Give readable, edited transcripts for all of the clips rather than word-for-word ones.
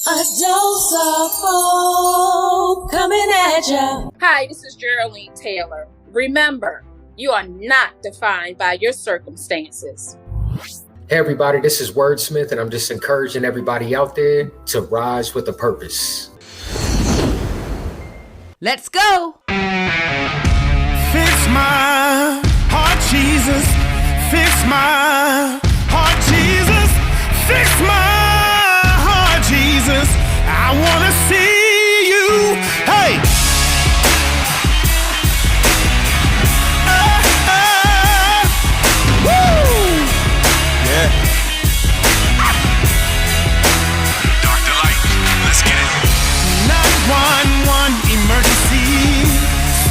A dose of hope coming at ya. Hi, this is Jearlean Taylor. Remember, you are not defined by your circumstances. Hey everybody, this is Wordsmith, and I'm just encouraging everybody out there to rise with a purpose. Let's go! Fix my heart, Jesus. Fix my heart, Jesus. Fix my heart, Jesus. I want to see you. Hey! Woo! Yeah. Dr. Light, let's get it. 911 emergency.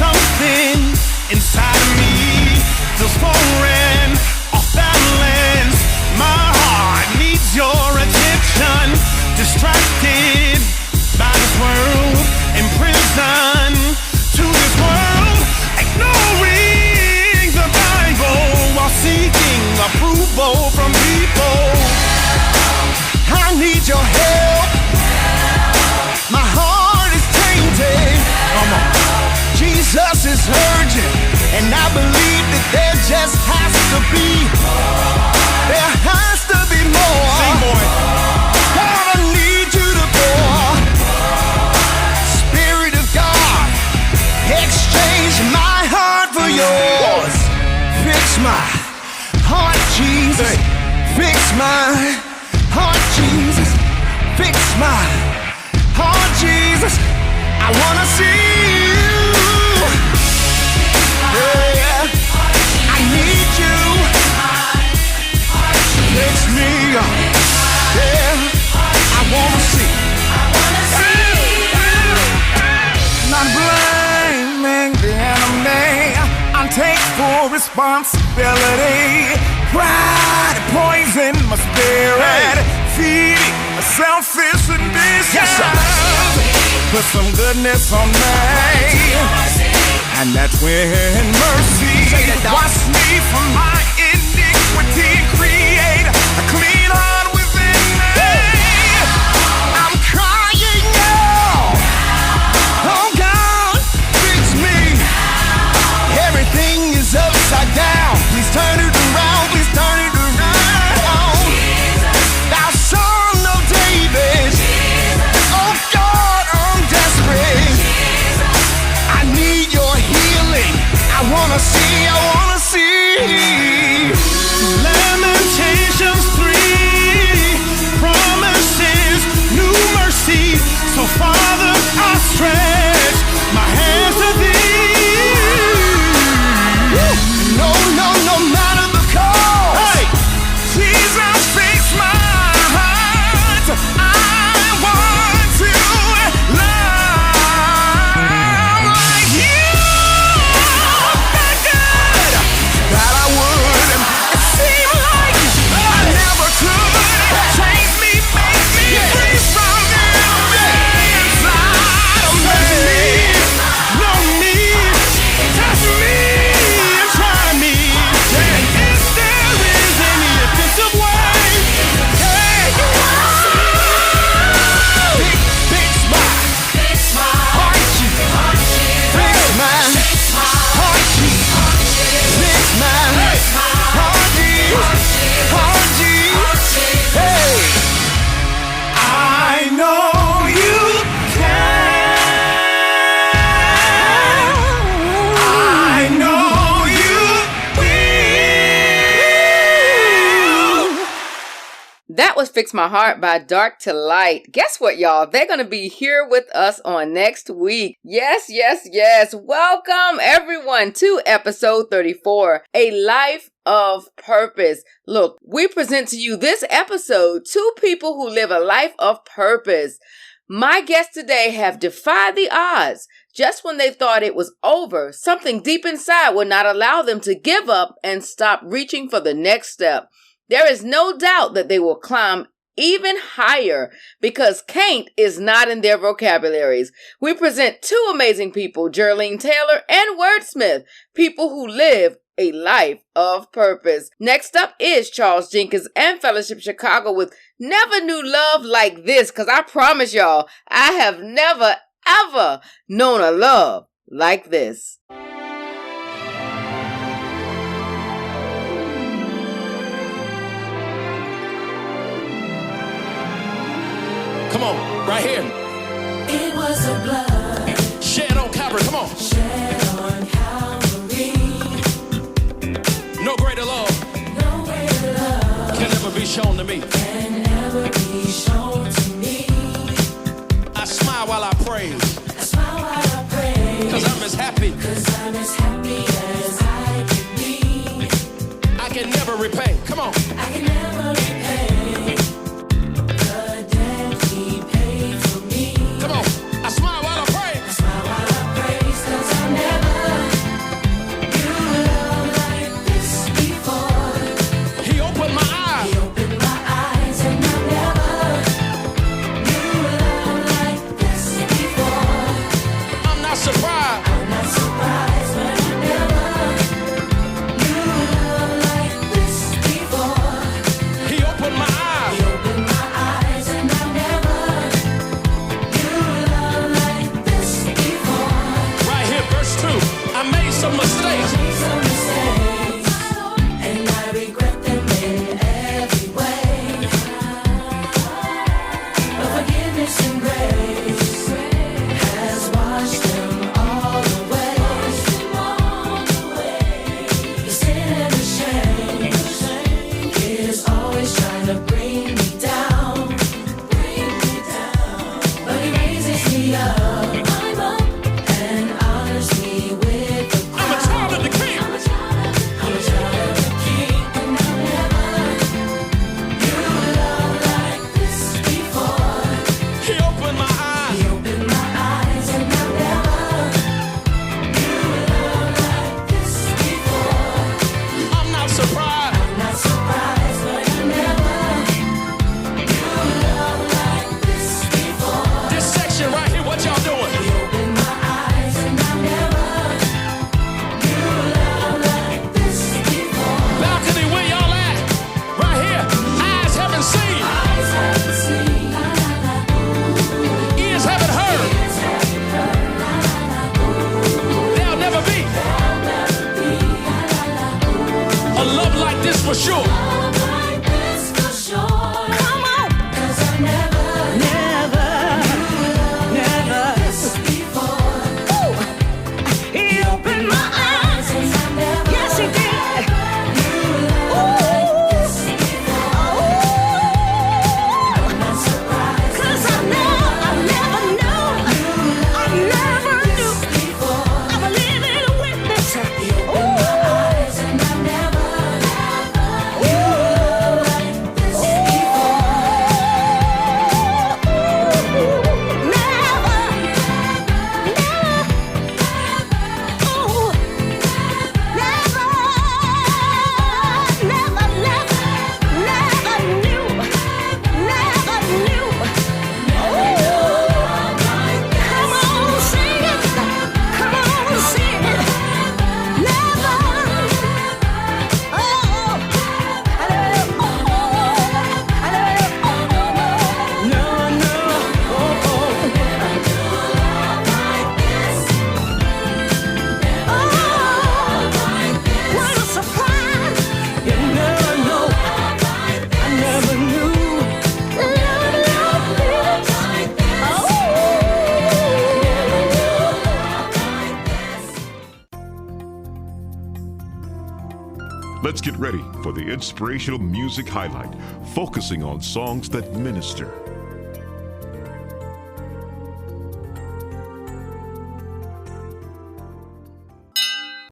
Something inside of me feels foreign, off balance. My heart needs your attention. Distracted by this world, in prison to this world, ignoring the Bible while seeking approval from people. I need your help. My heart is tainted. Come on. Jesus is urgent, and I believe that there just has to be more. Sing, boy. God, I need you to pour. Spirit of God, exchange my heart for yours. Fix my heart, Jesus. Fix my heart, Jesus. Fix my heart, Jesus. I wanna see you. Yeah, I need you. Fix me up. Yeah, I wanna see. Not blaming the enemy. I take full responsibility. Pride poison my spirit, feeding a selfish ambition. Yes, sir. Put some goodness on me, and that's when mercy wash me from my iniquity and create a clean heart within me. I'm crying out, oh God, fix me. Everything is upside down. Please turn it around, please turn it around. Thou son of David, oh God, I'm desperate. I need your healing. I wanna see, I wanna see. Lamentations 3 promises new mercy. So Father, I stretch my hands to thee. No matter the cost. Hey, Jesus, fix my heart. I want to love like you. That good that I would. It seemed like I never could. Change me, make me free from everything inside of me. Know me, touch me, and try me. And if there is any offensive way, hey, fix my heart, Jesus. Fix my heart, Jesus. Fix my heart, Jesus. Hey, I know you can. I know you will. That was Fix My Heart by Dark to Light. Guess what, y'all? They're going to be here with us on next week. Yes. Welcome, everyone, to episode 34, A Life of Purpose. Look, we present to you this episode, two people who live a life of purpose. My guests today have defied the odds. Just when they thought it was over, something deep inside would not allow them to give up and stop reaching for the next step. There is no doubt that they will climb even higher because can't is not in their vocabularies. We present two amazing people, Jearlean Taylor and Wordsmith, people who live a life of purpose. Next up is Charles Jenkins and Fellowship Chicago with Never Knew Love Like This, because I promise y'all, I have never, ever known a love like this. Come on, right here. It was a blood Shed on Calvary, come on. shed on Calvary. No greater love No greater love can ever be shown to me. can ever be shown to me. I smile while I praise, I smile while I pray, cause I'm as happy. 'cause I'm as happy as I can be. I can never repay. Come on. I can never repay the debt he paid for me. Come on. I smile while I pray. I smile while I praise, 'cause I never knew love like this before. He opened my eyes. He opened my eyes and I never knew love like this before. I'm not surprised. I'm not surprised, but I never knew love like this before. He opened my eyes. He opened my eyes and I never knew love like this before. Right here, verse 2. I made some mistakes. Made some mistakes, and I regret them in every way. But forgiveness and grace has washed them all away. The sin and the shame is always trying to bring me down. But he raises me up and honors me with the I'm a child of the King. I'm a child of the King, and I never knew love like this before. He opened my eyes. He opened my eyes, and I never knew love like this before. I'm not surprised. I'm not surprised, but I never knew love like this before. This section right here, what y'all doing? He opened my eyes, and I never knew love like this before. Balcony, where y'all at? Right here. Eyes haven't seen. Eyes haven't seen, Ears haven't heard. There'll never be a love like this for sure. love like this for sure. Come on, 'cause I never knew love like this before. He opened my eyes, and I never knew love like this before. I'm not surprised, 'cause I never knew before. I'm a living witness. He opened my eyes, and I never knew love like this Let's get ready for the inspirational music highlight, focusing on songs that minister.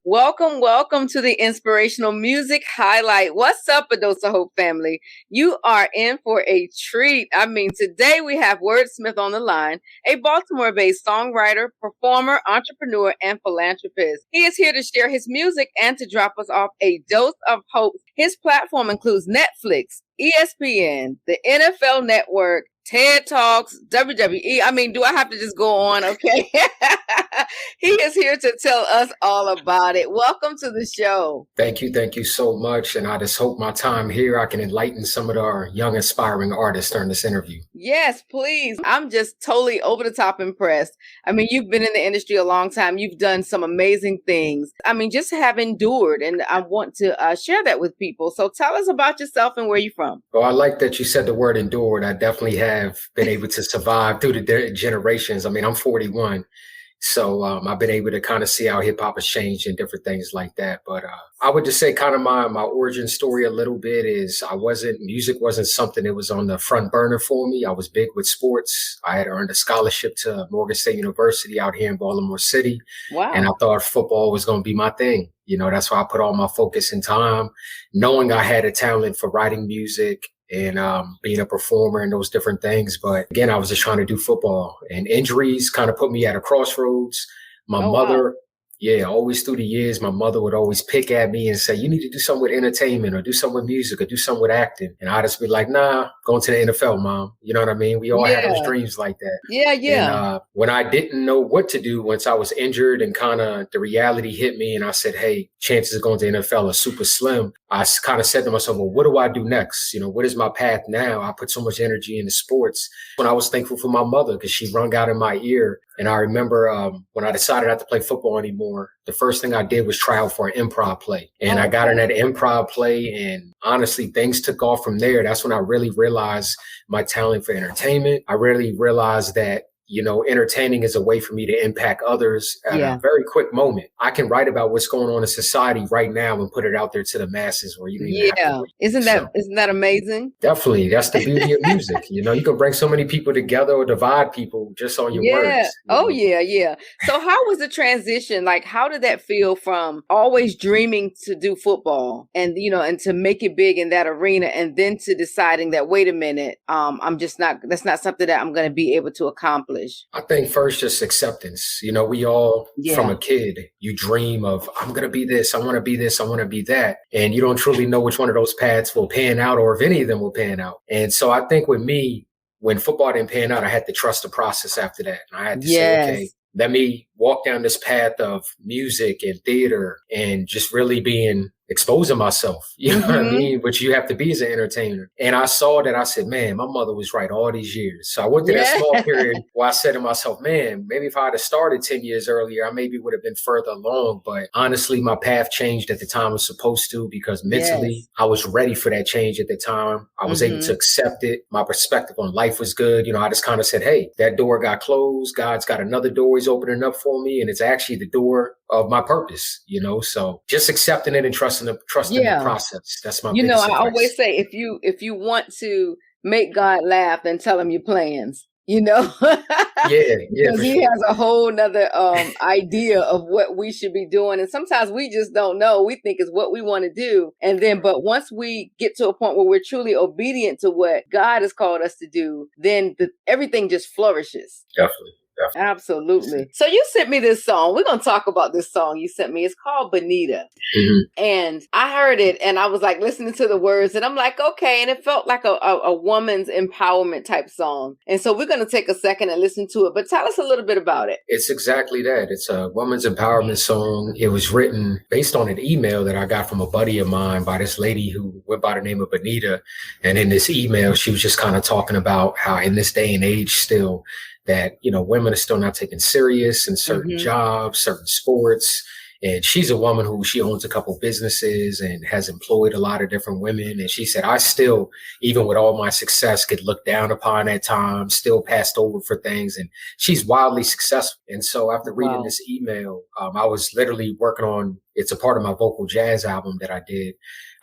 Welcome to the Inspirational Music Highlight. What's up, A Dose of Hope family? You are in for a treat. I mean, today we have Wordsmith on the line, a Baltimore-based songwriter, performer, entrepreneur, and philanthropist. He is here to share his music and to drop us off a dose of hope. His platform includes Netflix, ESPN, the NFL Network, TED Talks, WWE. I mean, do I have to just go on? Okay. He is here to tell us all about it. Welcome to the show. Thank you so much. And I just hope my time here, I can enlighten some of our young aspiring artists during this interview. Yes, please. I'm just totally over the top impressed. I mean, you've been in the industry a long time. You've done some amazing things. I mean, just have endured, and I want to share that with people. So tell us about yourself and where you're from. Well, I like that you said the word endured. I definitely have been able to survive through the generations. I mean, I'm 41. So I've been able to kind of see how hip hop has changed and different things like that. But I would just say kind of my origin story a little bit is music wasn't something that was on the front burner for me. I was big with sports. I had earned a scholarship to Morgan State University out here in Baltimore City. Wow. And I thought football was going to be my thing. You know, that's why I put all my focus and time, knowing I had a talent for writing music and being a performer and those different things. But again, I was just trying to do football, and injuries kind of put me at a crossroads. My mother, always through the years, my mother would always pick at me and say, you need to do something with entertainment or do something with music or do something with acting. And I'd just be like, nah, going to the NFL, Mom. You know what I mean? We all had those dreams like that. Yeah. And when I didn't know what to do, once I was injured and kind of the reality hit me and I said, hey, chances of going to the NFL are super slim. I kind of said to myself, well, what do I do next? You know, what is my path now? I put so much energy into sports. When I was thankful for my mother because she rung out in my ear. And I remember when I decided not to play football anymore, the first thing I did was try out for an improv play. And I got in that improv play, and honestly, things took off from there. That's when I really realized my talent for entertainment. I really realized that, you know, entertaining is a way for me to impact others at a very quick moment. I can write about what's going on in society right now and put it out there to the masses where you don't even have to wait. Isn't that amazing? Definitely. That's the beauty of music. You know, you can bring so many people together or divide people just on your words. Oh, yeah. So how was the transition? Like, how did that feel from always dreaming to do football and, you know, and to make it big in that arena, and then to deciding that, wait a minute, that's not something that I'm going to be able to accomplish? I think first, just acceptance. You know, we all, from a kid, you dream of, I'm going to be this, I want to be this, I want to be that. And you don't truly know which one of those paths will pan out or if any of them will pan out. And so I think with me, when football didn't pan out, I had to trust the process after that. And I had to say, okay, let me walk down this path of music and theater and just really exposing myself, you know what I mean? Which you have to be as an entertainer. And I saw that, I said, man, my mother was right all these years. So I went through that small period where I said to myself, man, maybe if I had started 10 years earlier, I maybe would have been further along. But honestly, my path changed at the time it was supposed to, because mentally I was ready for that change at the time. I was able to accept it. My perspective on life was good. You know, I just kind of said, hey, that door got closed. God's got another door he's opening up for me. And it's actually the door of my purpose, you know? So just accepting it and trusting the process. That's my biggest advice. I always say, if you want to make God laugh, then tell him your plans, you know? Because he has a whole nother idea of what we should be doing. And sometimes we just don't know. We think it's what we want to do. But once we get to a point where we're truly obedient to what God has called us to do, then everything just flourishes. Definitely. Absolutely. So you sent me this song. We're going to talk about this song you sent me. It's called Bonita. And I heard it and I was like listening to the words and I'm like, okay. And it felt like a woman's empowerment type song. And so we're going to take a second and listen to it. But tell us a little bit about it. It's exactly that. It's a woman's empowerment song. It was written based on an email that I got from a buddy of mine by this lady who went by the name of Bonita. And in this email, she was just kind of talking about how in this day and age still, that, you know, women are still not taken serious in certain jobs, certain sports. And she's a woman who she owns a couple businesses and has employed a lot of different women. And she said, I still, even with all my success, get looked down upon at times, still passed over for things. And she's wildly successful. And so after reading this email, I was literally working on, it's a part of my vocal jazz album that I did.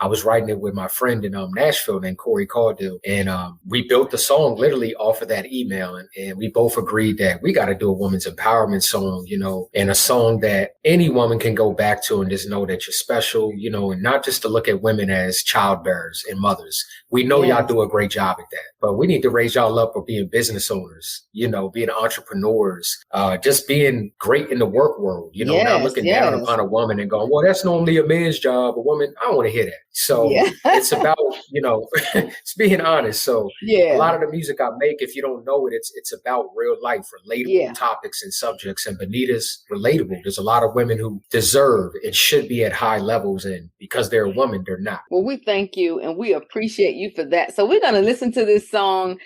I was writing it with my friend in Nashville named Corey Caudill. And we built the song literally off of that email. And we both agreed that we got to do a woman's empowerment song, you know, and a song that any woman can go back to and just know that you're special, you know, and not just to look at women as childbearers and mothers. We know y'all do a great job at that, but we need to raise y'all up for being business owners, you know, being entrepreneurs, just being great in the work world, you know, not looking down upon a woman and go, going, well, that's normally a man's job. A woman, I don't want to hear that. So Yeah. it's about, it's being honest. So Yeah. a lot of the music I make, if you don't know it, it's about real life, relatable topics and subjects. And Benita's relatable. There's a lot of women who deserve and should be at high levels. And because they're a woman, they're not. Well, we thank you and we appreciate you for that. So we're going to listen to this song.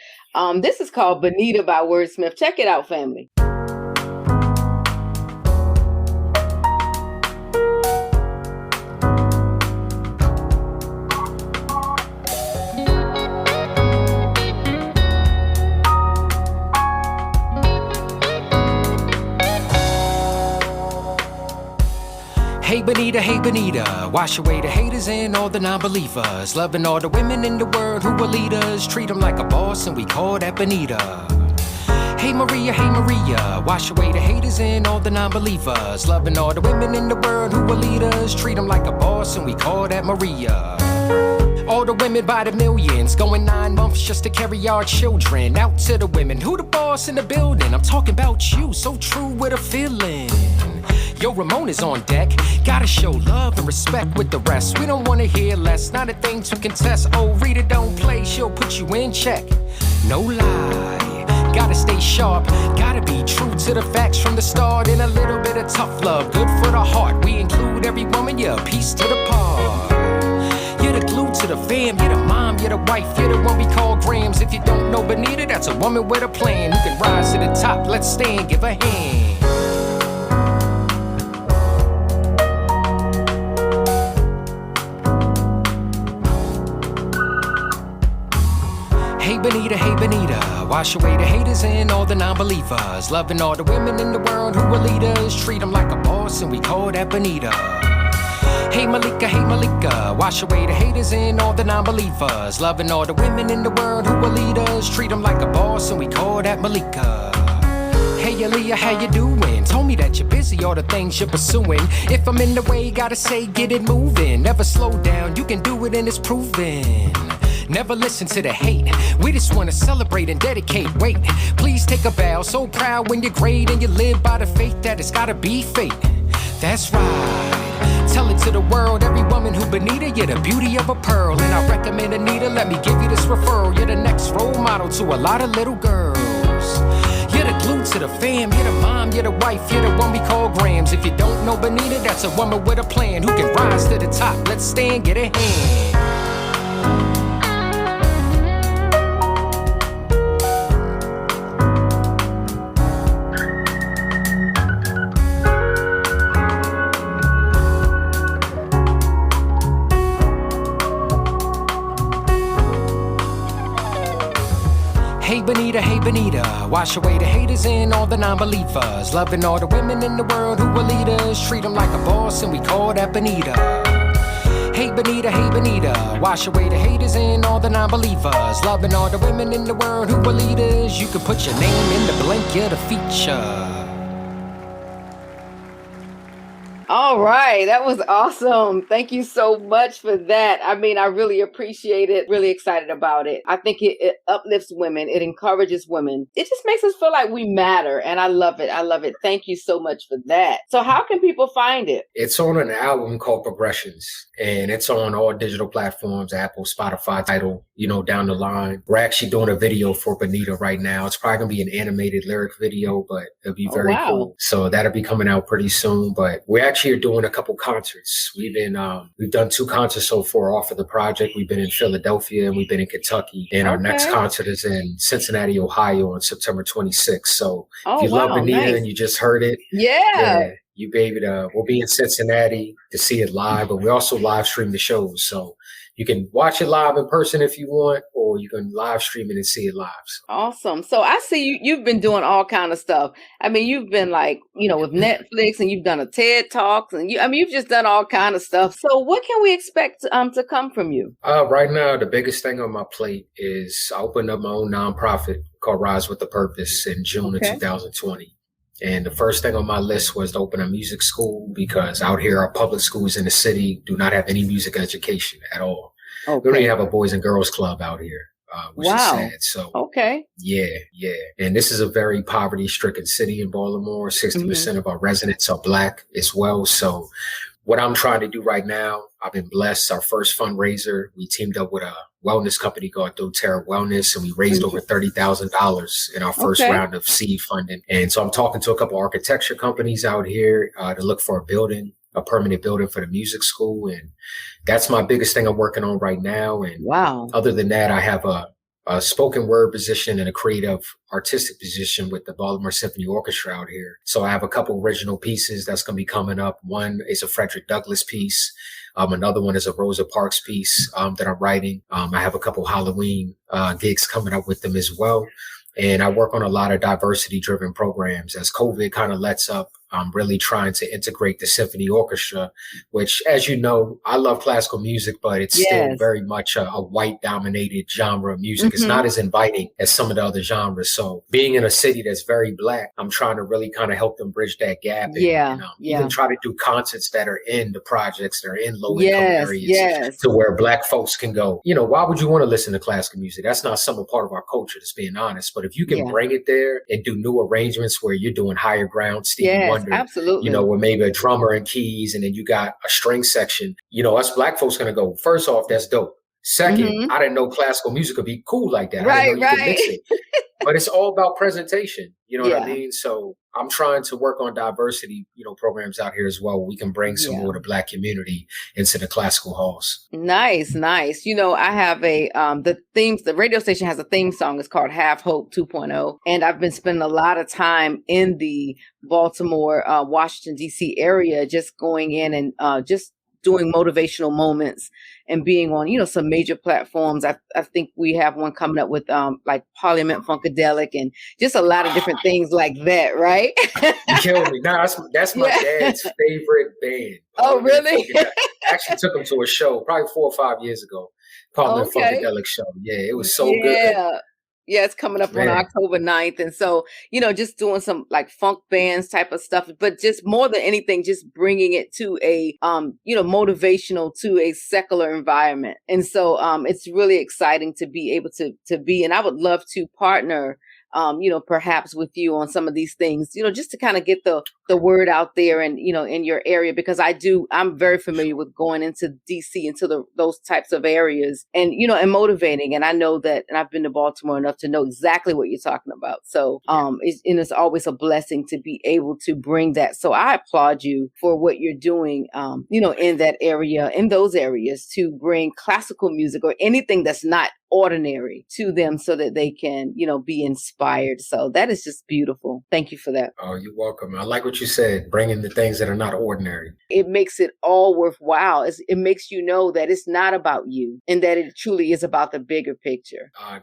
This is called Benita by Wordsmith. Check it out, family. Hey Benita, wash away the haters and all the non-believers. Loving all the women in the world who are leaders. Treat them like a boss and we call that Benita. Hey Maria, wash away the haters and all the non-believers. Loving all the women in the world who are leaders. Treat them like a boss and we call that Maria. All the women by the millions, going 9 months just to carry our children. Out to the women, who the boss in the building? I'm talking about you, so true with a feeling. Yo, Ramon is on deck. Gotta show love and respect with the rest. We don't wanna hear less, not a thing to contest. Oh, Rita don't play, she'll put you in check. No lie, gotta stay sharp. Gotta be true to the facts from the start. And a little bit of tough love, good for the heart. We include every woman, yeah, a piece to the part. You're the glue to the fam, you're the mom, you're the wife, you're the one we call Grams. If you don't know Benita, that's a woman with a plan who can rise to the top. Let's stand, give a hand. Hey Benita, wash away the haters and all the non-believers. Loving all the women in the world who are leaders. Treat them like a boss and we call that Benita. Hey Malika, wash away the haters and all the non-believers. Loving all the women in the world who are leaders. Treat them like a boss and we call that Malika. Hey Aaliyah, how you doing? Told me that you're busy, all the things you're pursuing. If I'm in the way, gotta say get it moving. Never slow down, you can do it and it's proven. Never listen to the hate. We just want to celebrate and dedicate. Wait, please take a bow. So proud when you're great and you live by the faith that it's gotta be fate. That's right. Tell it to the world, every woman who Benita, you're the beauty of a pearl. And I recommend Anita, let me give you this referral. You're the next role model to a lot of little girls. You're the glue to the fam, you're the mom, you're the wife, you're the one we call Grams. If you don't know Benita, that's a woman with a plan who can rise to the top. Let's stand, get a hand. Hey Benita, wash away the haters and all the non-believers. Loving all the women in the world who are leaders. Treat them like a boss and we call that Benita. Hey Benita, wash away the haters and all the non-believers. Loving all the women in the world who are leaders. You can put your name in the blank, you're the feature. All right. That was awesome. Thank you so much for that. I mean, I really appreciate it. Really excited about it. I think it uplifts women. It encourages women. It just makes us feel like we matter. And I love it. I love it. Thank you so much for that. So how can people find it? It's on an album called Progressions, and it's on all digital platforms, Apple, Spotify, Tidal, down the line. We're actually doing a video for Benita right now. It's probably going to be an animated lyric video, but it'll be very cool. So that'll be coming out pretty soon. But we actually are doing a couple concerts. We've done 2 concerts so far off of the project. We've been in Philadelphia and we've been in Kentucky. And our next concert is in Cincinnati, Ohio on September 26th. So if you love Benita and you just heard it, you baby, we'll be in Cincinnati to see it live, but we also live stream the shows. So you can watch it live in person if you want, or you can live stream it and see it live. So. Awesome. So I see you've been doing all kind of stuff. I mean, you've been with Netflix, and you've done a TED Talks, and you've just done all kind of stuff. So what can we expect to come from you? Right now, the biggest thing on my plate is I opened up my own nonprofit called Rise with a Purpose in June of 2020. And the first thing on my list was to open a music school, because out here, our public schools in the city do not have any music education at all. We don't even have a boys and girls club out here, which is sad. So, yeah. And this is a very poverty-stricken city in Baltimore. 60% of our residents are Black as well. So what I'm trying to do right now, I've been blessed. Our first fundraiser, we teamed up with a wellness company called doTERRA Wellness, and we raised over $30,000 in our first round of seed funding. And so I'm talking to a couple architecture companies out here to look for a permanent building for the music school. And that's my biggest thing I'm working on right now. And other than that, I have a spoken word position and a creative artistic position with the Baltimore Symphony Orchestra out here. So I have a couple original pieces that's going to be coming up. One is a Frederick Douglass piece. Another one is a Rosa Parks piece that I'm writing. I have a couple Halloween gigs coming up with them as well. And I work on a lot of diversity-driven programs. As COVID kind of lets up, I'm really trying to integrate the symphony orchestra, which, as you know, I love classical music, but it's still very much a white-dominated genre of music. It's not as inviting as some of the other genres. So being in a city that's very Black, I'm trying to really kind of help them bridge that gap. And, even try to do concerts that are in the projects, that are in low-income areas to where Black folks can go. You know, why would you want to listen to classical music? That's not some part of our culture, just being honest. But if you can bring it there and do new arrangements where you're doing Higher Ground, Stevie Wonder, absolutely. You know, where maybe a drummer and keys, and then you got a string section. You know, us Black folks gonna go, first off, that's dope. Second, I didn't know classical music could be cool like that. I didn't know you could mix it. But it's all about presentation. You know what I mean? So I'm trying to work on diversity, you know, programs out here as well. We can bring some more of the Black community into the classical halls. Nice, nice. You know, I have the radio station has a theme song. It's called Have Hope 2.0. And I've been spending a lot of time in the Baltimore, Washington, D.C. area, just going in and just doing motivational moments and being on, you know, some major platforms. I think we have one coming up with like Parliament Funkadelic and just a lot of different things like that, right? You killed me. No, that's my dad's favorite band. Oh, really? I actually took him to a show probably 4 or 5 years ago. Parliament Funkadelic show. Yeah, it was so good. Yeah, it's coming up on October 9th. And so, you know, just doing some like funk bands type of stuff, but just more than anything, just bringing it to a, you know, motivational to a secular environment. And so it's really exciting to be able to be, and I would love to partner, you know, perhaps with you on some of these things, you know, just to kind of get the word out there and, you know, in your area, because I'm very familiar with going into DC, into those types of areas and, you know, and motivating. And I know that, and I've been to Baltimore enough to know exactly what you're talking about. So, it's always a blessing to be able to bring that. So I applaud you for what you're doing, you know, in that area, in those areas, to bring classical music or anything that's not ordinary to them so that they can, you know, be inspired. So that is just beautiful. Thank you for that. Oh, you're welcome. I like what you said, bringing the things that are not ordinary. It makes it all worthwhile. It makes you know that it's not about you and that it truly is about the bigger picture. I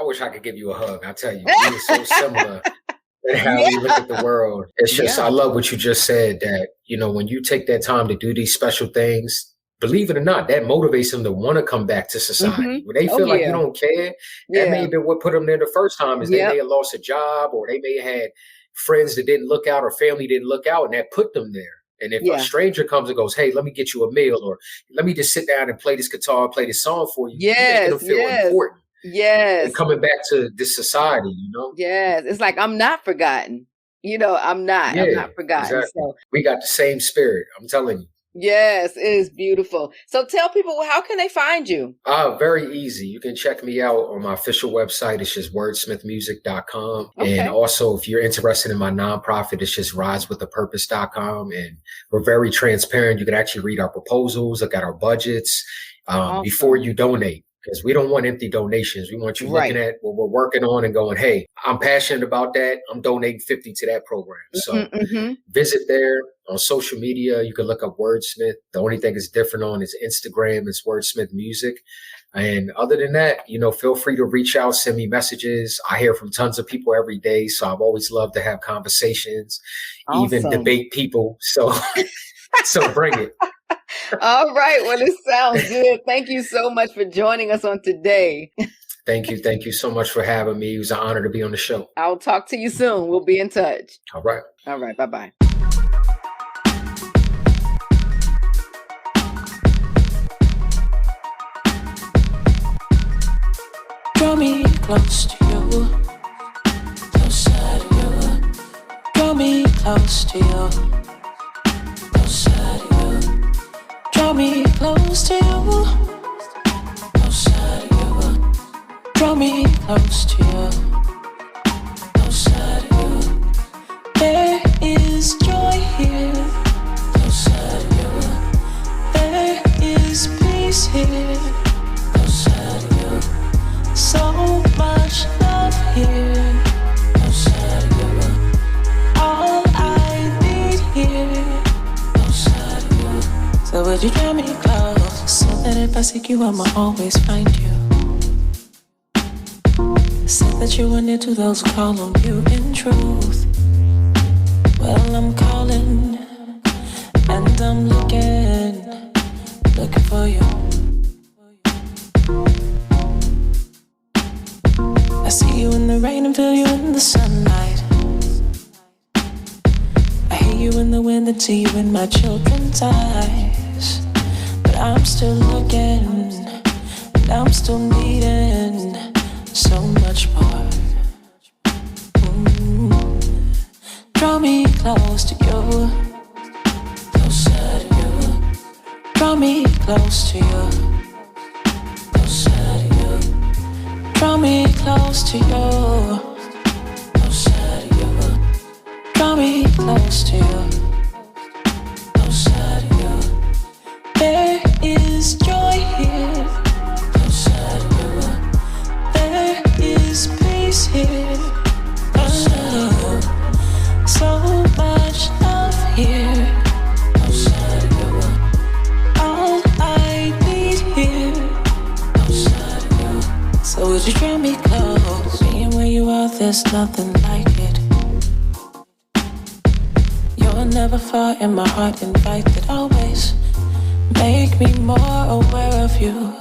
wish I could give you a hug. I tell you, we are so similar in how we look at the world. It's just, I love what you just said, that, you know, when you take that time to do these special things, believe it or not, that motivates them to want to come back to society. When they feel like you don't care, that may have been what put them there the first time, is they may have lost a job, or they may have had friends that didn't look out, or family didn't look out, and that put them there. And if a stranger comes and goes, hey, let me get you a meal, or let me just sit down and play this guitar, play this song for you, you make them feel important. Yes. And coming back to this society, you know? Yes. It's like, I'm not forgotten. You know, I'm not forgotten. Exactly. So we got the same spirit. I'm telling you. Yes, it is beautiful. So tell people, how can they find you? Very easy. You can check me out on my official website. It's just wordsmithmusic.com. Okay. And also, if you're interested in my nonprofit, it's just risewithapurpose.com. And we're very transparent. You can actually read our proposals. I got our budgets before you donate. Because we don't want empty donations. We want you looking at what we're working on and going, hey, I'm passionate about that. I'm donating 50 to that program. So visit there. On social media, you can look up Wordsmith. The only thing that's different on is Instagram. It's Wordsmith Music. And other than that, you know, feel free to reach out, send me messages. I hear from tons of people every day. So I've always loved to have conversations, even debate people. So, so bring it. All right. Well, it sounds good. Thank you so much for joining us on today. Thank you. Thank you so much for having me. It was an honor to be on the show. I'll talk to you soon. We'll be in touch. All right. All right. Bye-bye. Draw me close to you, closer to you. Draw me close to you, closer to you. close to you, closer to you. There is joy here, closer to you. There is peace here, closer to you. So much love here, closer to you. All I need here, closer to you. So would you draw me close, so that if I seek you, I'ma always find you? Said that you were near to those who call on you in truth. Well, I'm calling, and I'm looking for you. I see you in the rain and feel you in the sunlight. I hear you in the wind and see you in my children's eyes. But I'm still looking, and I'm still needing so much more. Draw me close to you, closer to you. Draw me close to you, closer to you. Draw me close to you, closer to you. Draw me close to you, closer to you. There is joy here, closer to you. There is peace here, closer to you. So much love here, closer to you. All I need here, closer to you. So would you draw me close? Being where you are, there's nothing like it. You're never far in my heart, invited always. Make me more aware of you,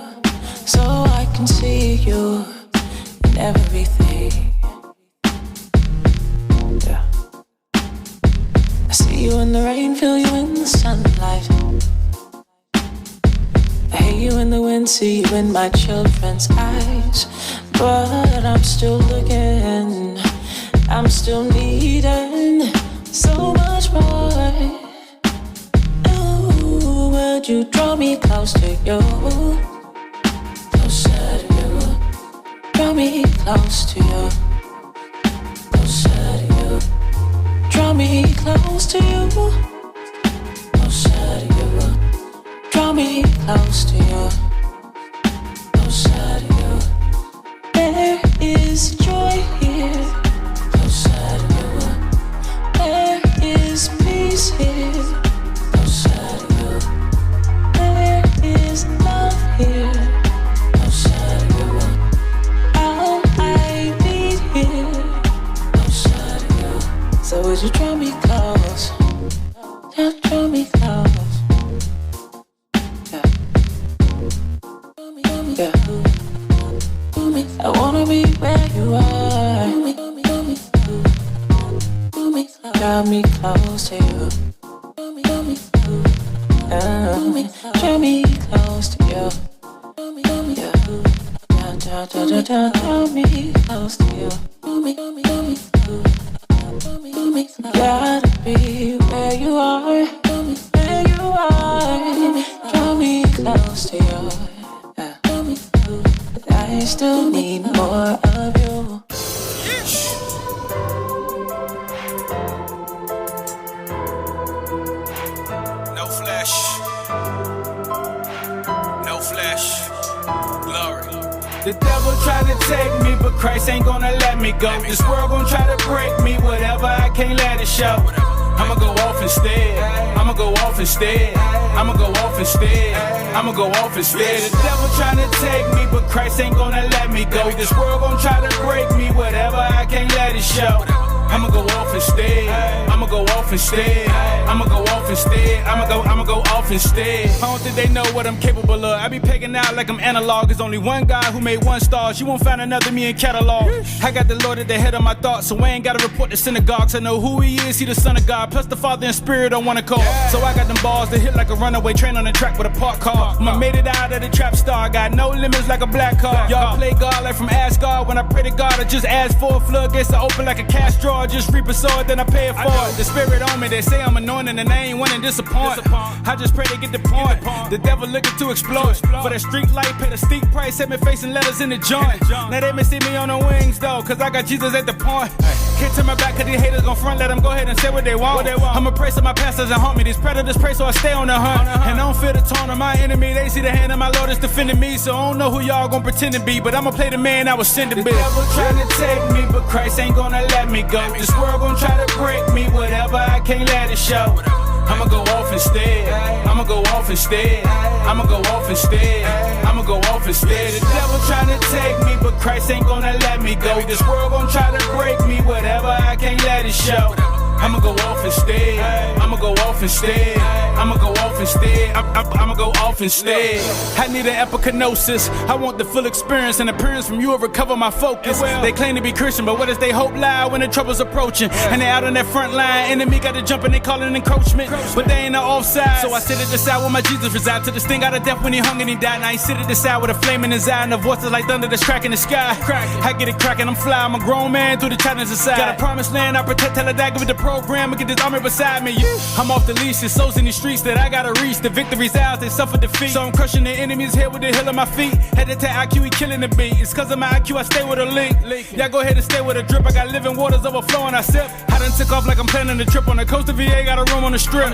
so I can see you in everything. Yeah. I see you in the rain, feel you in the sunlight. I hear you in the wind, see you in my children's eyes. But I'm still looking, I'm still needing so much more. Oh, would you draw me close to you, closer to you. Draw me close to you, closer to you. Draw me close to you, closer to you. Draw me close to you, closer to you. There is joy here, closer to you. There is peace here, closer to you. There is love here, closer to you. All I need here, closer to you. So would you draw me close? Just draw me close. Yeah. Yeah. I wanna be where you are. Draw me close to you. Draw me close to you. Yeah. Draw me close to you. Gotta be where you are, where you are. Draw me close to you. Yeah. But I still need more of you. No flesh. No flesh. Glory. The devil tried to take me, but Christ ain't gonna let me go. This world gonna try to break me, whatever, I can't let it show. I'ma go off instead. I'ma go off instead. I'ma go off instead. I'ma go off instead. The devil trying to take me, but Christ ain't gonna let me go. This world gonna try to break me, whatever, I can't let it show. I'ma go off instead. I'ma go off instead. I'ma go off instead. I'ma go off instead. I don't think they know what I'm capable of. I be pegging out like I'm analog. There's only one guy who made one star. You won't find another me in catalog. I got the Lord at the head of my thoughts, so I ain't gotta report to synagogues. I know who he is, he the son of God. Plus the Father and Spirit on one accord. So I got them balls that hit like a runaway train on the track with a parked car. I made it out of the trap star. Got no limits like a black car. Y'all play God like from Asgard. When I pray to God, I just ask for a floodgates to open like a cash drawer. hard, just reap a sword, then I pay it for it. The spirit on me, they say I'm anointed and they ain't wanting to disappoint. I just pray they get the point. The devil looking to exploit. For that street light, pay the steep price, had me facing letters in the joint. Now they may see me on the wings though, cause I got Jesus at the point. Can't turn my back cause these haters gon' front, let them go ahead and say what they want. I'ma pray so my pastors and haunt me. These predators pray so I stay on the hunt. And I don't feel the taunt of my enemy. They see the hand of my Lord is defending me. So I don't know who y'all gon' pretend to be, but I'ma play the man I was sent to be. The devil trying to take me, but Christ ain't gonna let me go. This world gon' try to break me, whatever, I can't let it show. I'ma go off instead. I'ma go off instead. I'ma go off instead. I'ma go off instead. The devil trying to take me, but Christ ain't gonna let me go. This world gon' try to break me, whatever, I can't let it show. I'ma go off instead. I'ma go off instead. I'ma go off instead. I'ma go off instead. I need an epicenosis. I want the full experience and appearance from you to recover my focus. They claim to be Christian, but what does they hope lie when the trouble's approaching? And they out on that front line. Enemy got to jump and they call it encroachment. But they ain't no offside. So I sit at the side where my Jesus resides. Took the sting out of death when he hung and he died. Now he sit at the side with a flame in his eye and the voices like thunder that's cracking the sky. I get it cracking, I'm fly. I'm a grown man through the challenges inside. Got a promised land, I protect till I die. Give it the program and get this army beside me. I'm off the leash, it's souls in these streets that I gotta reach. The victory's ours, they suffer defeat. So I'm crushing the enemy's head with the heel of my feet. Headed to IQ, he killing the beat. It's cause of my IQ, I stay with a link. Y'all go ahead and stay with a drip. I got living waters overflowing, I sip. I done took off like I'm planning a trip on the coast of VA. Got a room on the strip.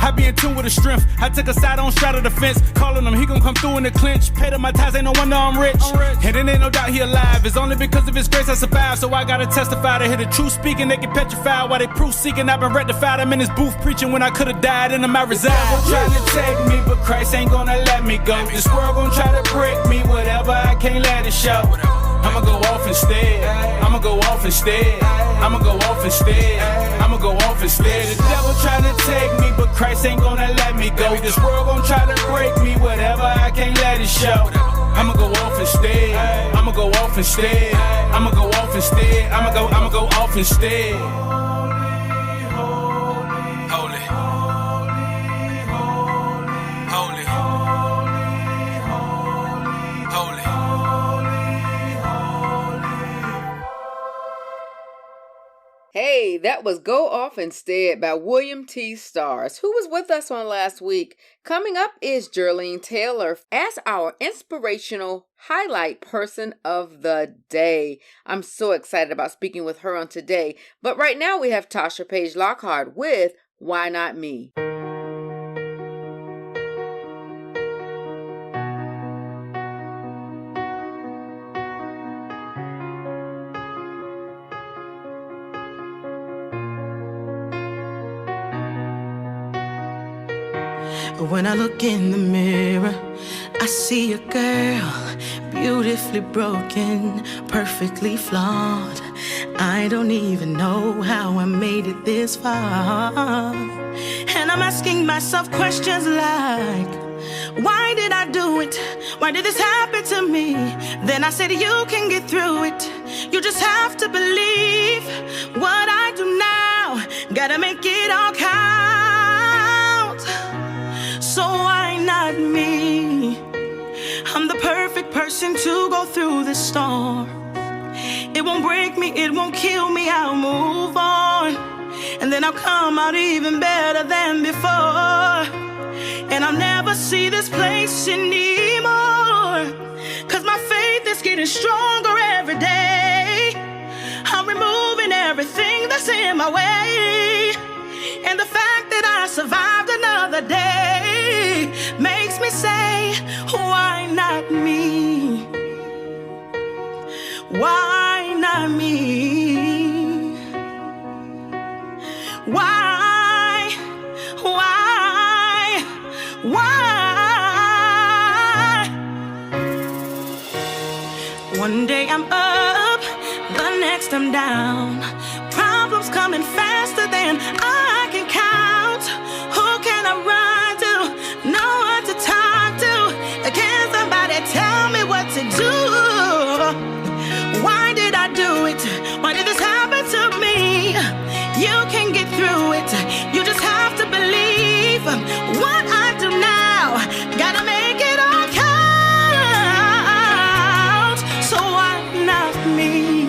I be in tune with the strength. I took a side on stride of the fence. Calling him, he gon' come through in the clinch. Paid up my ties, ain't no wonder I'm rich. And then ain't no doubt he alive. It's only because of his grace I survived. So I gotta testify to hear the truth speaking. They get petrified while they proof seeking. I've been rectified. I'm in his booth preaching when I could've died in him I reside. The devil trying to take me, but Christ ain't gonna let me go. This world gon' try to break me, whatever, I can't let it show. I'ma go off instead. I'ma go off instead. I'ma go off instead. I'ma go off instead. The devil trying to take me, but Christ ain't gonna let me go. This world gon' try to break me, whatever, I can't let it show. I'ma go off instead. I'ma go off instead. I'ma go off instead. I'ma go off instead. Holy, holy, holy. Hey, that was Go Off Instead by William T. Stars, who was with us on last week. Coming up is Jearlean Taylor as our inspirational highlight person of the day. I'm so excited about speaking with her on today. But right now we have Tasha Page Lockhart with Why Not Me? When I look in the mirror, I see a girl, beautifully broken, perfectly flawed. I don't even know how I made it this far. And I'm asking myself questions like, why did I do it? Why did this happen to me? Then I said, you can get through it. You just have to believe what I do now. Gotta make it all count. So why not me? I'm the perfect person to go through this storm. It won't break me, it won't kill me, I'll move on. And then I'll come out even better than before. And I'll never see this place anymore. Cause my faith is getting stronger every day. I'm removing everything that's in my way. And the fact that I survived another day makes me say, why not me? Why not me? Why? One day I'm up, the next I'm down. Problems coming faster than I can count. Who can I run to? No one to talk to. Can somebody tell me what to do? Why did I do it? Why did this happen to me? You can get through it. You just have to believe what I do now. Gotta make it all count. So why not me?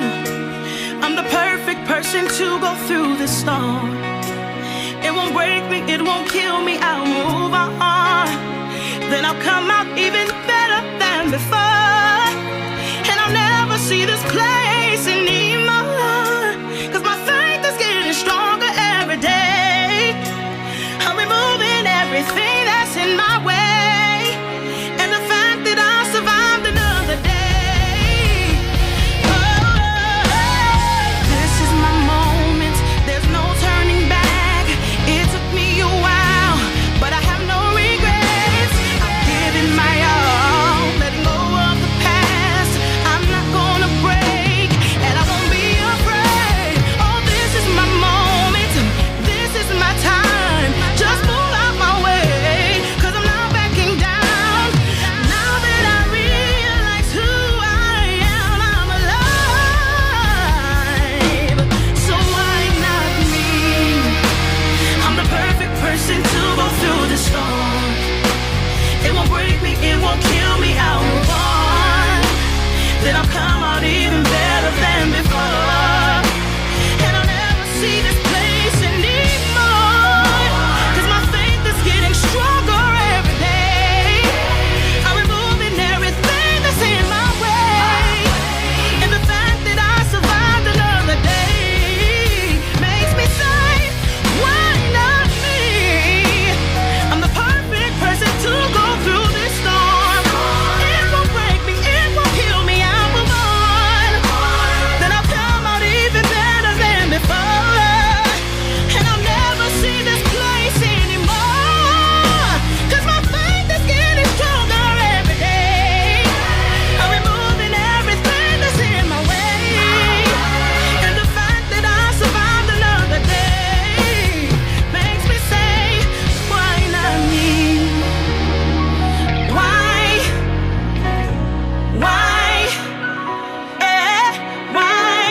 I'm the perfect perfect person to go through this storm. It won't break me, it won't kill me, I'll move on. Then I'll come out even better than before. And I'll never see this place anymore. Cause my faith is getting stronger every day. I'm removing everything that's in my way. And the fact that I survived another day. Oh, this is my moment. There's no turning back. It took me a while, but I have no regrets. I'm giving my all, letting go of the past. I'm not gonna break, and I won't be afraid. Oh, this is my moment. This is my time. Just move out my way, cause I'm not backing down. Now that I realize who I am, I'm alive. So why not me? I'm the perfect person to go through the storm. It won't break me, it won't kill me, I'll move on. Then I'll come out even better than before. And I'll never see this place anymore. Cause my faith is getting stronger every day. I'm removing everything that's in my way. And the fact that I survived another day makes me say, why not me? I'm the perfect person to go through this storm. It won't break me, it won't kill me, I'll move on. Then I'll come out even better than before. And I'll never see this place anymore. Cause my faith is getting stronger every day. I'm removing everything that's in my way. And the fact that I survived another day makes me say, why not me? Why? Eh, why?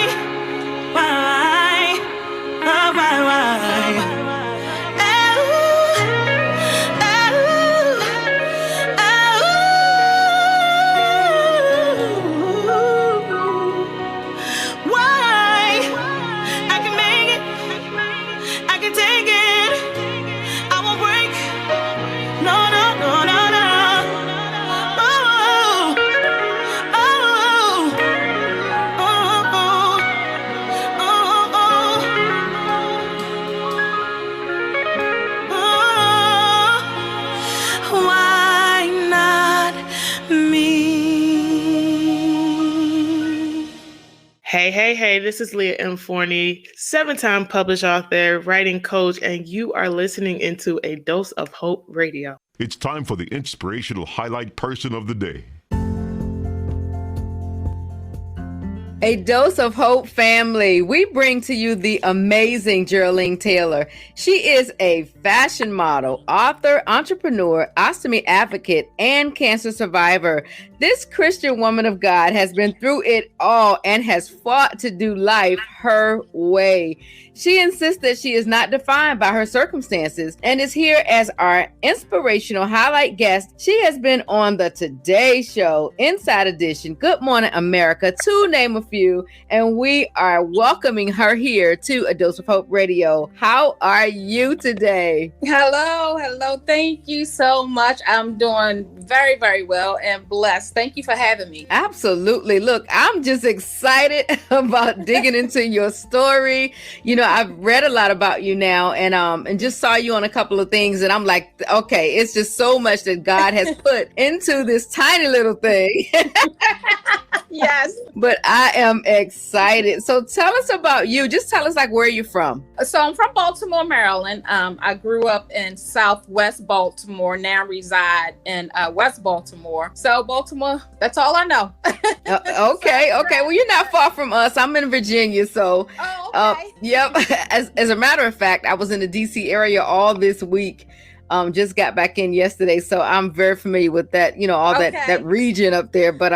Oh, why? Why? I can make it, I can take it, I won't break. No, no, no, no, no. Oh, oh, oh, why not me? Hey, this is Leah M. Forney, 7-time published author, writing coach, and you are listening into A Dose of Hope Radio. It's time for the inspirational highlight person of the day. A Dose of Hope family, we bring to you the amazing Jearlean Taylor. She is a fashion model, author, entrepreneur, ostomy advocate, and cancer survivor. This Christian woman of God has been through it all and has fought to do life her way. She insists that she is not defined by her circumstances and is here as our inspirational highlight guest. She has been on the Today Show, Inside Edition, Good Morning America, to name a few, and we are welcoming her here to A Dose of Hope Radio. How are you today? Hello. Thank you so much. I'm doing very, very well and blessed. Thank you for having me. Absolutely. Look, I'm just excited about digging into your story. You know, I've read a lot about you now and just saw you on a couple of things, and I'm like, okay, it's just so much that God has put into this tiny little thing. Yes. But I am excited. So tell us about you. Just tell us, like, where you're from. So I'm from Baltimore, Maryland. I grew up in Southwest Baltimore, now reside in West Baltimore. So Baltimore, that's all I know. Okay. Well, you're not far from us. I'm in Virginia. So, Oh, okay. yep. As a matter of fact, I was in the DC area all this week. Just got back in yesterday, so I'm very familiar with that, all that region up there. But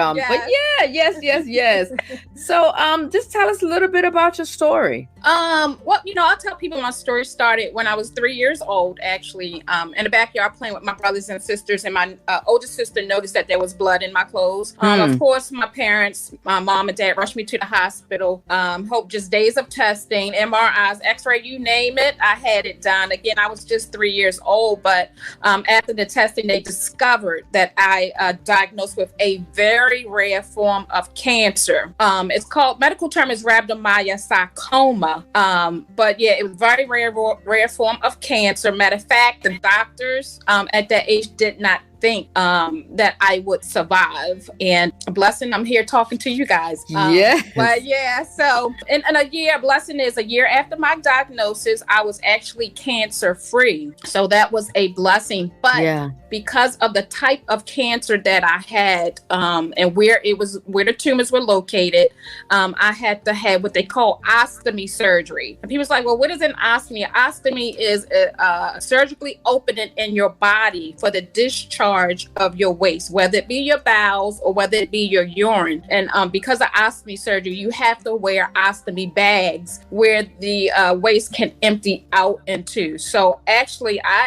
yes. So just tell us a little bit about your story. Well, I'll tell people my story started when I was 3 years old, actually, in the backyard playing with my brothers and sisters, and my oldest sister noticed that there was blood in my clothes. Of course, my parents, my mom and dad, rushed me to the hospital. Hope just days of testing, MRIs, X-ray, you name it, I had it done. Again, I was just 3 years old, but after the testing, they discovered that I diagnosed with a very rare form of cancer. It's called, medical term is rhabdomyosarcoma. But yeah, it was very rare form of cancer. Matter of fact, the doctors at that age did not think that I would survive, and a blessing I'm here talking to you guys. But yeah, so in a year, blessing is a year after my diagnosis, I was actually cancer free, so that was a blessing. But because of the type of cancer that I had, and where the tumors were located, I had to have what they call ostomy surgery. And people's like, well, what is an ostomy? An ostomy is a surgically opening in your body for the discharge of your waste, whether it be your bowels or whether it be your urine. And because of ostomy surgery, you have to wear ostomy bags where the waste can empty out into. So I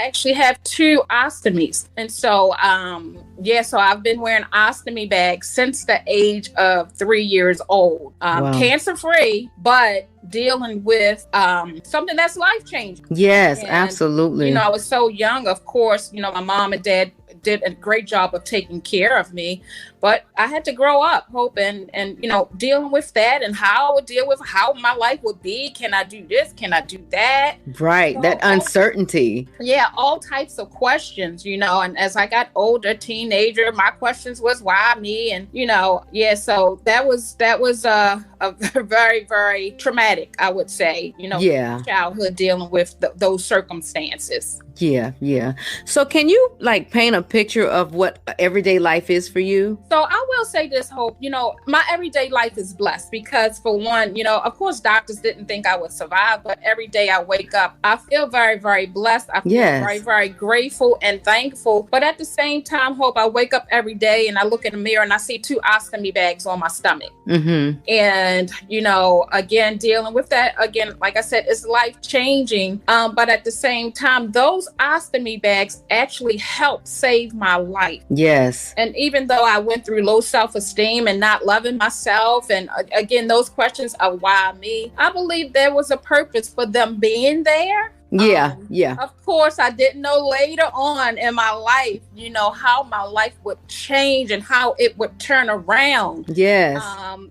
actually have 2 ostomies. And so, so I've been wearing ostomy bags since the age of 3 years old. Cancer free, but dealing with something that's life changing. Yes, absolutely. I was so young, of course, my mom and dad did a great job of taking care of me, but I had to grow up, Hope, and dealing with that, and how I would deal with how my life would be. Can I do this? Can I do that? Right. So, that uncertainty. All types of questions, and as I got older, teenager, my questions was why me? And, so that was a very, very traumatic, I would say, childhood dealing with those circumstances. Yeah. So can you paint a picture of what everyday life is for you? So I will say this, Hope, my everyday life is blessed because, for one, of course, doctors didn't think I would survive, but every day I wake up, I feel very, very blessed. I feel very, very grateful and thankful. But at the same time, Hope, I wake up every day and I look in the mirror and I see 2 ostomy bags on my stomach. And, again, dealing with that, again, like I said, it's life changing. But at the same time, those ostomy bags actually help save my life. Yes. And even though I went through low self-esteem and not loving myself, and again, those questions of why me, I believe there was a purpose for them being there. Of course, I didn't know later on in my life, how my life would change and how it would turn around. Yes.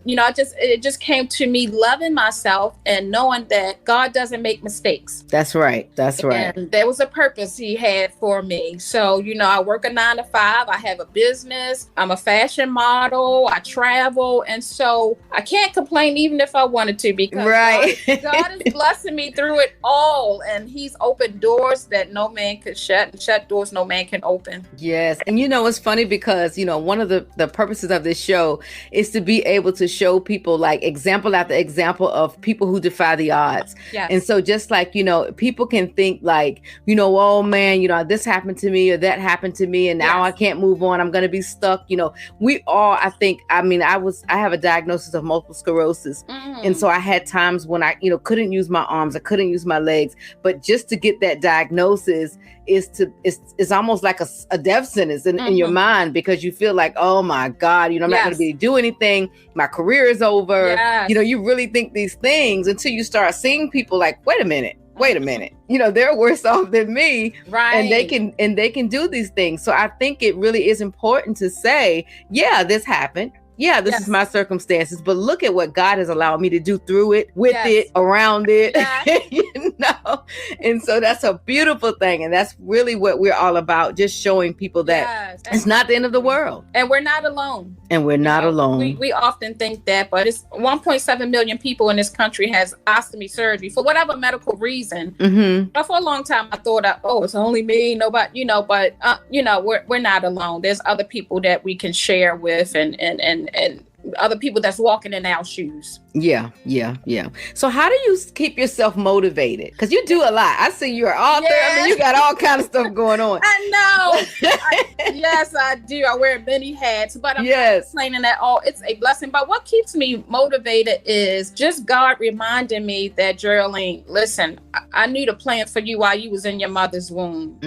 It just came to me loving myself and knowing that God doesn't make mistakes. That's right. And there was a purpose He had for me. So, I work a 9 to 5. I have a business. I'm a fashion model. I travel. And so I can't complain even if I wanted to, because God is blessing me through it all. And He's opened doors that no man could shut, and shut doors no man can open. Yes. And it's funny because, one of the purposes of this show is to be able to show people example after example of people who defy the odds. Yes. And so just people can think oh man, this happened to me or that happened to me, and now I can't move on. I'm going to be stuck. We all, I have a diagnosis of multiple sclerosis. And so I had times when I, couldn't use my arms, I couldn't use my legs, but just to get that diagnosis is almost like a death sentence in your mind, because you feel like, oh my God, I'm not going to be able to do anything. My career is over. Yes. You really think these things until you start seeing people wait a minute. They're worse off than me. Right. And they can do these things. So I think it really is important to say, this happened. This is my circumstances, but look at what God has allowed me to do through it, with it, around it, And so that's a beautiful thing. And that's really what we're all about, just showing people that it's not the end of the world. And we're not alone. We often think that, but it's 1.7 million people in this country has ostomy surgery for whatever medical reason. But for a long time, I thought, it's only me, nobody, but we're not alone. There's other people that we can share with, and other people that's walking in our shoes. Yeah. So how do you keep yourself motivated? Because you do a lot. I see you're an author. I mean, you got all kind of stuff going on. I know. Yes, I do. I wear many hats, but I'm not complaining at all. It's a blessing. But what keeps me motivated is just God reminding me that, Jearlean, listen, I knew the plan for you while you was in your mother's womb.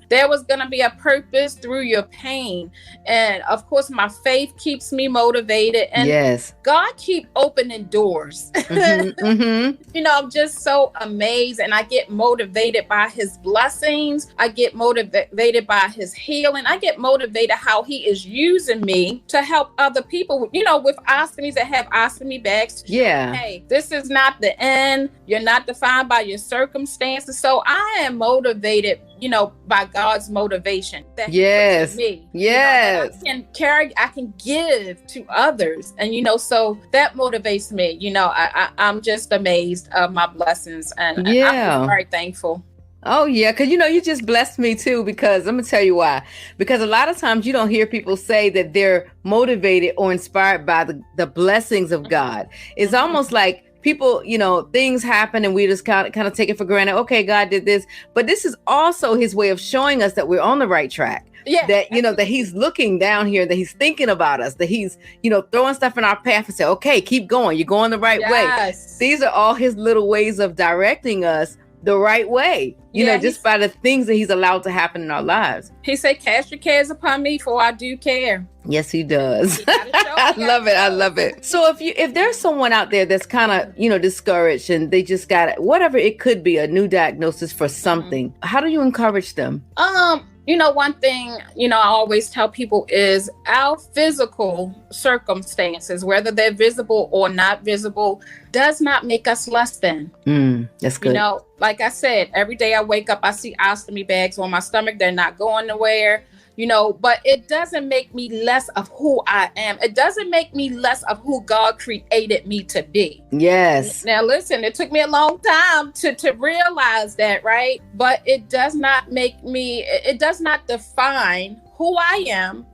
There was going to be a purpose through your pain. And of course, my faith keeps me motivated. And God keep opening doors. You know, I'm just so amazed, and I get motivated by his blessings. I get motivated by his healing. I get motivated how he is using me to help other people, you know, with ostomies that have ostomy bags. Hey, this is not the end. You're not defined by your circumstances. So I am motivated, you know, by God's motivation. That me. You know, that I can give to others. And, you know, so that motivates me. You know, I'm just amazed of my blessings, and I'm very thankful. Oh, yeah. Because, you know, you just blessed me, too, because I'm going to tell you why. Because a lot of times you don't hear people say that they're motivated or inspired by the blessings of God. It's almost like people, you know, things happen and we just kind of take it for granted. Okay, God did this. But this is also his way of showing us that we're on the right track. That, you know, that he's looking down here, that he's thinking about us, that he's, you know, throwing stuff in our path and say, okay, keep going. You're going the right way. These are all his little ways of directing us the right way, you know, just by the things that he's allowed to happen in our lives. He said, cast your cares upon me, for I do care. Yes, he does. I love it. So if there's someone out there that's kind of, you know, discouraged and they just got whatever it could be, a new diagnosis for something, how do you encourage them? You know, one thing, you know, I always tell people is our physical circumstances, whether they're visible or not visible, does not make us less than. That's good. You know, like I said, every day I wake up, I see ostomy bags on my stomach. They're not going nowhere. You know, but it doesn't make me less of who I am. It doesn't make me less of who God created me to be. Yes. Now, listen, it took me a long time to realize that, right? But it does not define who I am,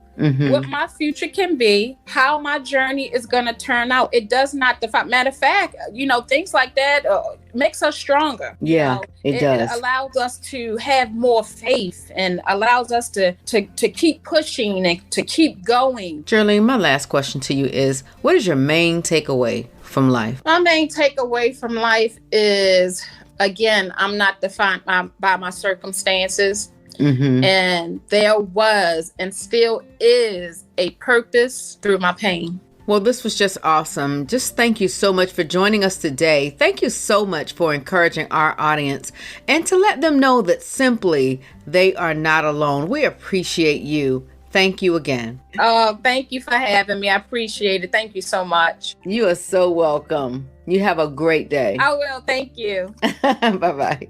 what my future can be, how my journey is going to turn out. It does not define. Matter of fact, you know, things like that makes us stronger. Yeah, it does. It allows us to have more faith and allows us to keep pushing and to keep going. Jearlean, my last question to you is, what is your main takeaway from life? My main takeaway from life is, again, I'm not defined by my circumstances. And there was and still is a purpose through my pain. Well, this was just awesome. Just thank you so much for joining us today. Thank you so much for encouraging our audience and to let them know that simply they are not alone. We appreciate you. Thank you again. Oh, thank you for having me. I appreciate it. Thank you so much. You are so welcome. You have a great day. I will. Thank you. Bye-bye.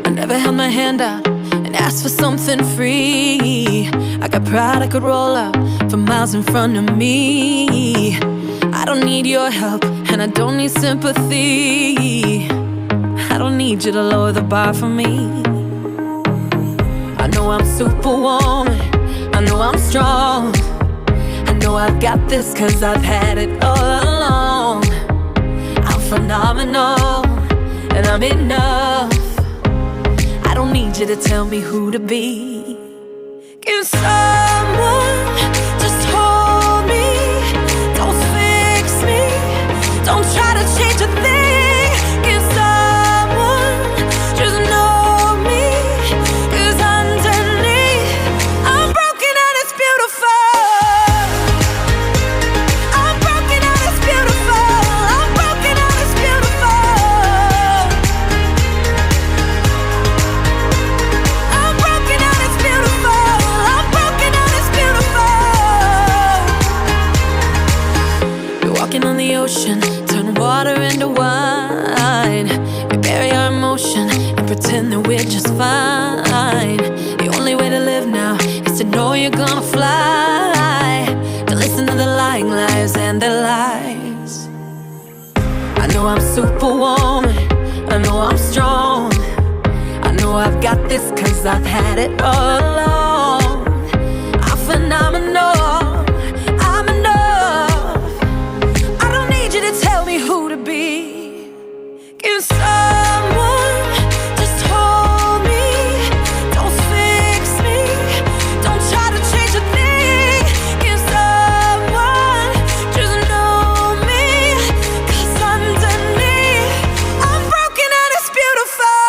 Never held my hand out and asked for something free. I got pride I could roll out for miles in front of me. I don't need your help and I don't need sympathy. I don't need you to lower the bar for me. I know I'm superwoman, I know I'm strong, I know I've got this cause I've had it all along. I'm phenomenal and I'm enough. I don't need you to tell me who to be. Can someone just hold me? Don't fix me, don't try to change a thing. Can someone just know me? Cause underneath I'm broken and it's beautiful. I'm broken and it's beautiful. I'm broken and it's beautiful. On the ocean, turn water into wine. We bury our emotion and pretend that we're just fine. The only way to live now is to know you're gonna fly. To listen to the lying lies and their lies. I know I'm superwoman, I know I'm strong. I've got this 'cause I've had it all along. I'm phenomenal, I'm enough. I don't need you to tell me who to be. Give someone just hold me. Don't fix me, don't try to change a thing. Give someone just know me. 'Cause underneath I'm broken and it's beautiful.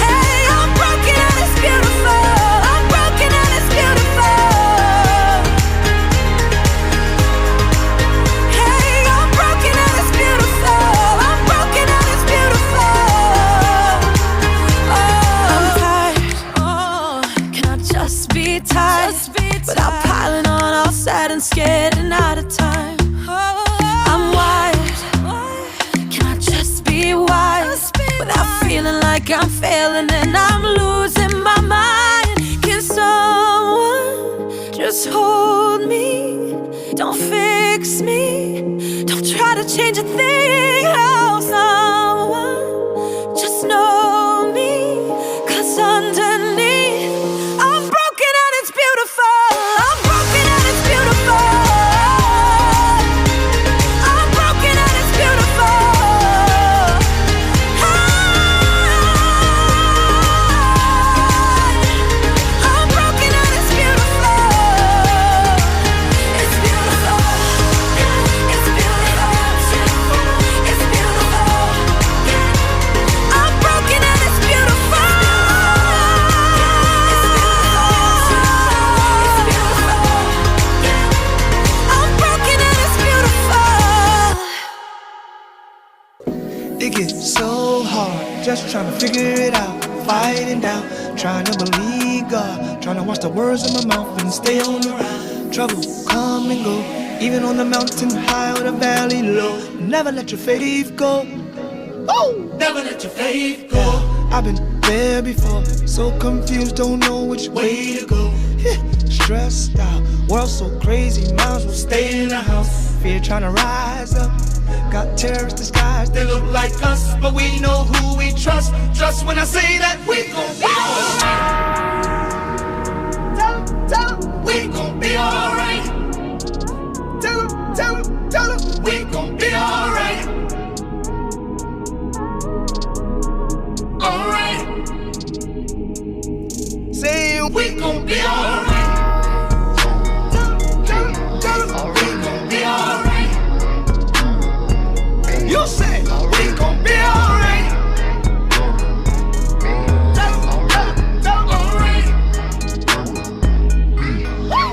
Hey, I'm broken and it's beautiful. I'm broken and it's beautiful. Hey, I'm broken and it's beautiful. I'm broken and it's beautiful. Oh, I'm tired. Oh, can I just be tired? Without piling on, all sad and scared and out of time. I'm wired. Can I just be wired? Without feeling like I'm failing and I'm losing my mind. Can someone just hold me? Don't fix me, don't try to change a thing. Oh, someone just know me. 'Cause underneath I'm broken and it's beautiful. I'm broken and it's beautiful. I'm broken and it's beautiful. I'm broken and it's beautiful. It's beautiful. It's beautiful. It's beautiful. I'm broken and it's beautiful. I'm broken and it's beautiful. It gets so hard, just trying to figure it out, fighting down, trying to believe God, trying to watch the words in my mouth and stay on the ride. Trouble come and go, even on the mountain high or the valley low. Never let your faith go. Oh, never let your faith go. I've been there before, so confused, don't know which way to go. Stressed out, world so crazy, might as well stay in the house. Fear trying to rise up. Got terrorists disguised, they look like us, but we know who we trust. Trust when I say that we gon' be alright. Tell 'em, we gon' be alright. Tell 'em, we gon' be alright. Alright. Say we gon' be alright. Tell 'em, we gon' be alright. You say we gon' be alright.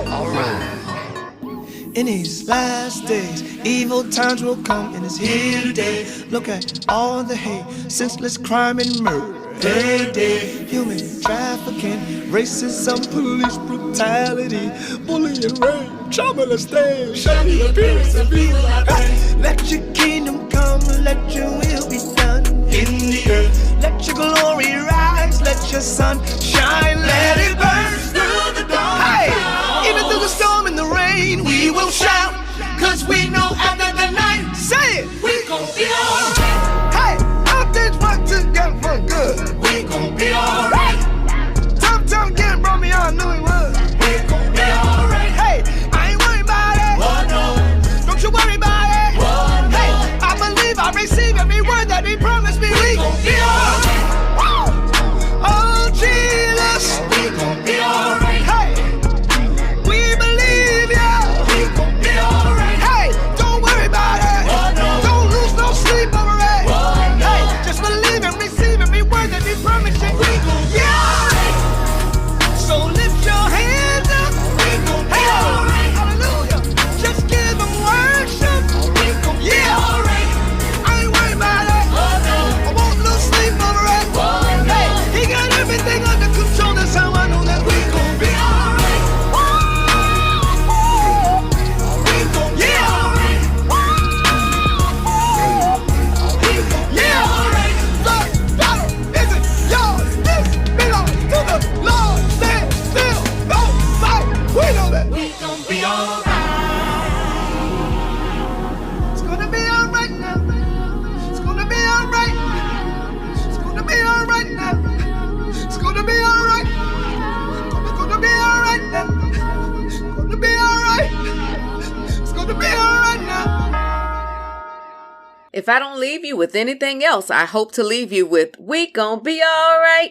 Alright. In these last days, evil times will come and it's here today. Look at all the hate, senseless crime and murder. Day, human trafficking, racism, police brutality, bullying, rape, child molestation, shiny appearance of evil. Let your kingdom come, let your will be done in the earth. Let your glory rise, let your sun shine, let it burn through the dawn. Hey, even through the storm and the rain, we will shout, 'cause we know after the night, say it, we gon' be alright. Hey, all things work together for good. We gon' be alright. Tough getting brought me on, I knew he was. We gon' be alright. Hey, I ain't worried about it. Oh no, don't you worry about it. Oh no, hey, I believe I receive every word that he promised me. We gon' be alright. Oh Jesus, we gon' be alright. Hey, we believe ya. We gon' be alright. Hey, don't worry about it. Oh no, don't lose no sleep over it. Oh no, hey, just believe and receive every word that he promised you. We gon' be alright. So lift your if I don't leave you with anything else, I hope to leave you with, we gonna be all right.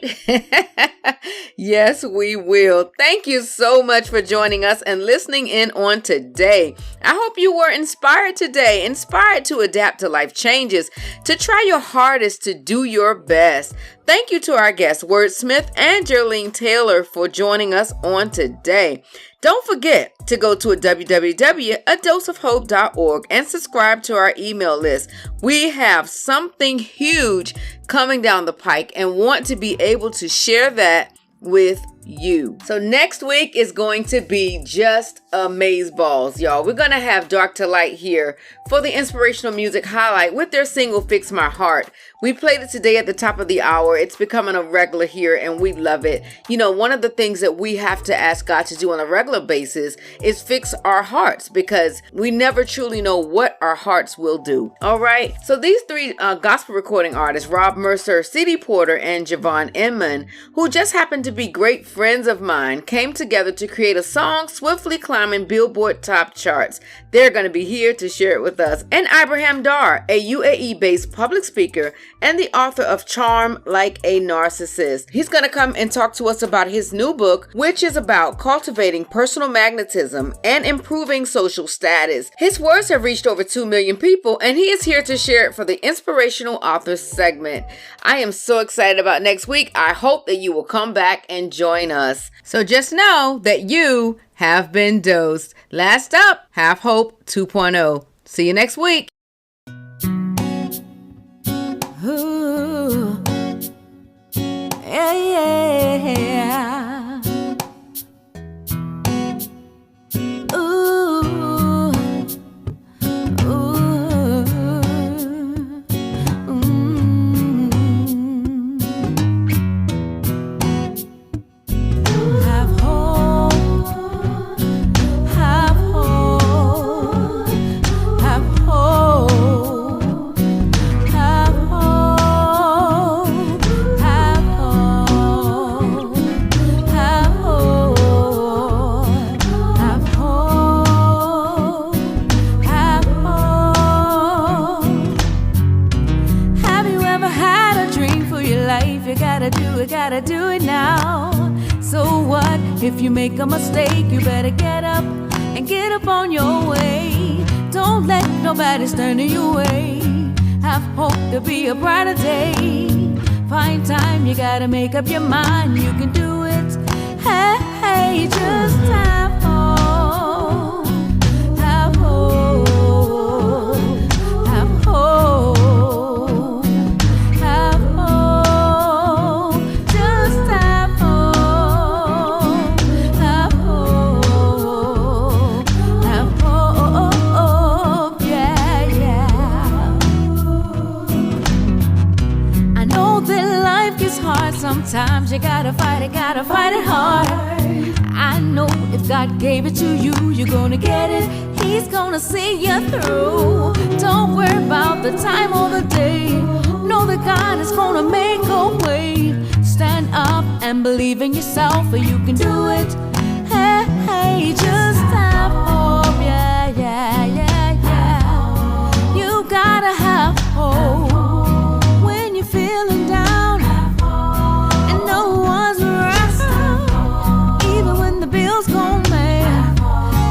Yes, we will. Thank you so much for joining us and listening in on today. I hope you were inspired today, inspired to adapt to life changes, to try your hardest to do your best. Thank you to our guests, Wordsmith and Jearlean Taylor, for joining us on today. Don't forget to go to www.adoseofhope.org and subscribe to our email list. We have something huge coming down the pike and want to be able to share that with you. So next week is going to be just amazeballs, y'all. We're going to have Dark to Light here for the inspirational music highlight with their single Fix My Heart. We played it today at the top of the hour. It's becoming a regular here and we love it. You know, one of the things that we have to ask God to do on a regular basis is fix our hearts, because we never truly know what our hearts will do. All right. So these three gospel recording artists, Rob Mercer, C.D. Porter, and Javon Inman, who just happened to be great friends of mine, came together to create a song swiftly climbing Billboard top charts. They're going to be here to share it with us. And Ibrahim Dar, a UAE-based public speaker and the author of Charm Like a Narcissist. He's going to come and talk to us about his new book, which is about cultivating personal magnetism and improving social status. His words have reached over 2 million people, and he is here to share it for the Inspirational Authors segment. I am so excited about next week. I hope that you will come back and join us. So just know that you have been dosed. Last up, Have Hope 2.0. See you next week. Ooh, yeah. Ooh, ooh, Have hope, have hope, have hope. Have hope, have hope, have hope, have hope, have hope. Have you ever had a dream for your life? You gotta do it now. So what if you make a mistake? You better get up and get up on your way. Don't let nobody stand in your way. Have hope to be a brighter day. Find time, you gotta make up your mind. You can do it. Hey, hey, just have hope. Have hope. Have hope. Have hope. Just have hope. Have hope. Have hope. Yeah, yeah. I know that life gets hard sometimes. You gotta fight it hard. I know if God gave it to you, you're gonna get it. He's gonna see you through. Don't worry about the time or the day. Know that God is gonna make a way. Stand up and believe in yourself, or you can do it. Hey, hey, just have hope. Yeah, yeah, yeah, yeah. You gotta have hope when you're feeling down and no one's around. Even when the bills gon' make,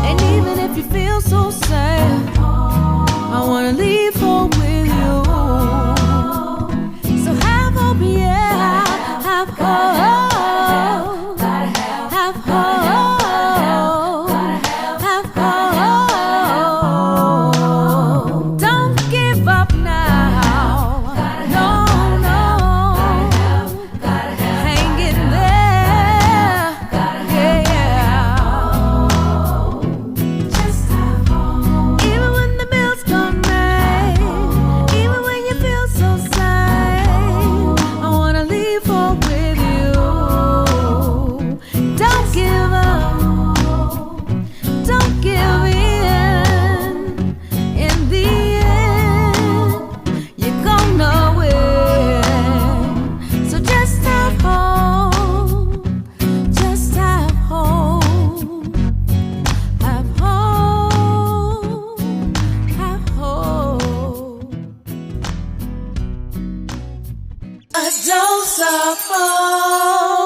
and even if you feel so sad, I wanna leave hope with you. So have hope, yeah. Have hope. Have hope. A dose of hope.